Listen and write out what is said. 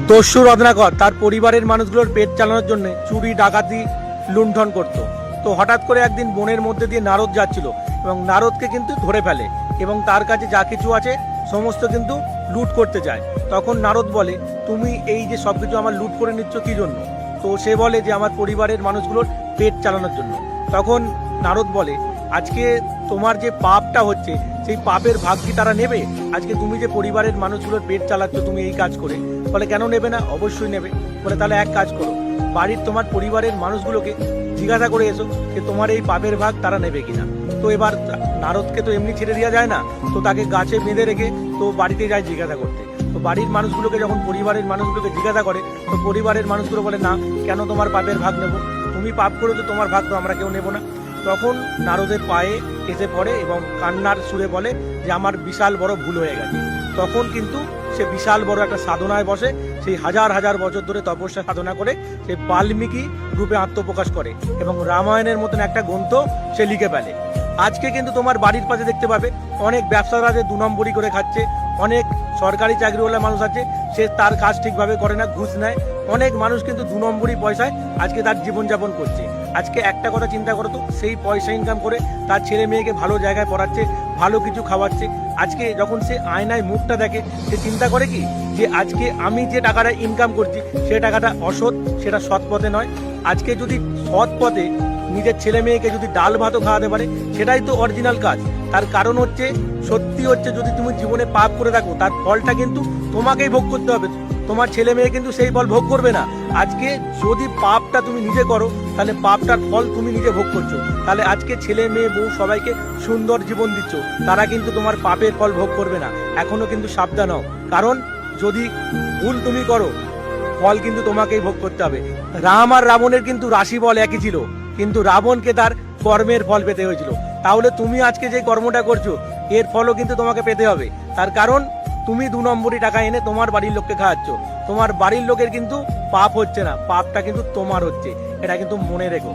দস্যু রত্নাকর তার পরিবারের মানুষগুলোর পেট চালানোর জন্য চুরি ডাকাতি লুণ্ঠন করত। তো হঠাৎ করে একদিন বনের মধ্যে দিয়ে নারদ যাচ্ছিল এবং নারদকে কিন্তু ধরে ফেলে এবং তার কাছে যা কিছু আছে সমস্ত কিন্তু লুট করতে চায়। তখন নারদ বলে, তুমি এই যে সব কিছু আমার লুট করে নিচ্ছ কি জন্য? তো সে বলে যে আমার পরিবারের মানুষগুলোর পেট চালানোর জন্য। তখন নারদ বলে, আজকে তোমার যে পাপটা হচ্ছে সেই পাপের ভাগ কি তারা নেবে? আজকে তুমি যে পরিবারের মানুষগুলোর পেট চালাচ্ছ তুমি এই কাজ করে। বলে, কেন নেবে না? অবশ্যই নেবে। বলে, তাহলে এক কাজ করো, বাড়ির তোমার পরিবারের মানুষগুলোকে জিজ্ঞাসা করে এসো যে তোমার এই পাপের ভাগ তারা নেবে কিনা। তো এবার নারদকে তো এমনি ছেড়ে দেওয়া যায় না, তো তাকে গাছে বেঁধে রেখে তো বাড়িতে যায় জিজ্ঞাসা করতে। তো বাড়ির মানুষগুলোকে যখন পরিবারের মানুষগুলোকে জিজ্ঞাসা করে, তো পরিবারের মানুষগুলো বলে, না, কেন তোমার পাপের ভাগ নেব? তুমি পাপ করেছো, তোমার ভাগ তো আমরা কেউ নেব না। তখন নারদের পায়ে এসে পড়ে এবং কান্নার সুরে বলে যে আমার বিশাল বড় ভুল হয়ে গেছে। তখন কিন্তু সে বিশাল বড় একটা সাধনায় বসে, সেই হাজার হাজার বছর ধরে তপস্যা সাধনা করে সে বাল্মীকি রূপে আত্মপ্রকাশ করে এবং রামায়ণের মতন একটা গ্রন্থ সে লিখে ফেলে। আজকে কিন্তু তোমার বাড়ির পাশে দেখতে পাবে অনেক ব্যবসাদার আছে, 2 নম্বরি করে খাচ্ছে। অনেক সরকারি চাকরিওয়ালা মানুষ আছে, সে তার কাজ ঠিকভাবে করে না, ঘুষ নেয়। অনেক মানুষ কিন্তু 2 নম্বরি পয়সায় আজকে তার জীবনযাপন করছে। আজকে একটা কথা চিন্তা করো তো, সেই পয়সা ইনকাম করে তার ছেলে মেয়েকে ভালো জায়গায় পড়াচ্ছে, ভালো কিছু খাওয়াচ্ছে। আজকে যখন সে আয়নায় মুখটা দেখে, সে চিন্তা করে কি যে আজকে আমি যে টাকাটা ইনকাম করছি সে টাকাটা অসৎ, সেটা সৎ পথে নয়। আজকে যদি সৎ পথে নিজের ছেলে মেয়েকে যদি ডাল ভাতও খাওয়াতে পারে, সেটাই তো অরিজিনাল কাজ। তার কারণ হচ্ছে, সত্যি হচ্ছে, যদি তুমি জীবনে পাপ করে থাকো তার ফলটা কিন্তু তোমাকেই ভোগ করতে হবে, তোমার ছেলে মেয়ে কিন্তু সেই ফল ভোগ করবে না। আজকে যদি পাপটা তুমি নিজে করো তাহলে পাপটার ফল তুমি নিজে ভোগ করছো। তাহলে আজকে ছেলে মেয়ে বউ সবাইকে সুন্দর জীবন দিচ্ছ, তারা কিন্তু তোমার পাপের ফল ভোগ করবে না। এখনো কিন্তু সাবধান হও, কারণ যদি ভুল তুমি করো ফল কিন্তু তোমাকেই ভোগ করতে হবে। রাম আর রাবণের কিন্তু রাশি ফল একই ছিল, কিন্তু রাবণকে তার কর্মের ফল পেতে হয়েছিল। তাহলে তুমি আজকে যে কর্মটা করছো এর ফলও কিন্তু তোমাকে পেতে হবে। তার কারণ তুমি 2 নম্বরি টাকা এনে তোমার বাড়ির লোককে খাওয়াচ্ছ, তোমার বাড়ির লোকের কিন্তু পাপ হচ্ছে না, পাপটা কিন্তু তোমার হচ্ছে। এটা কিন্তু মনে রেখো।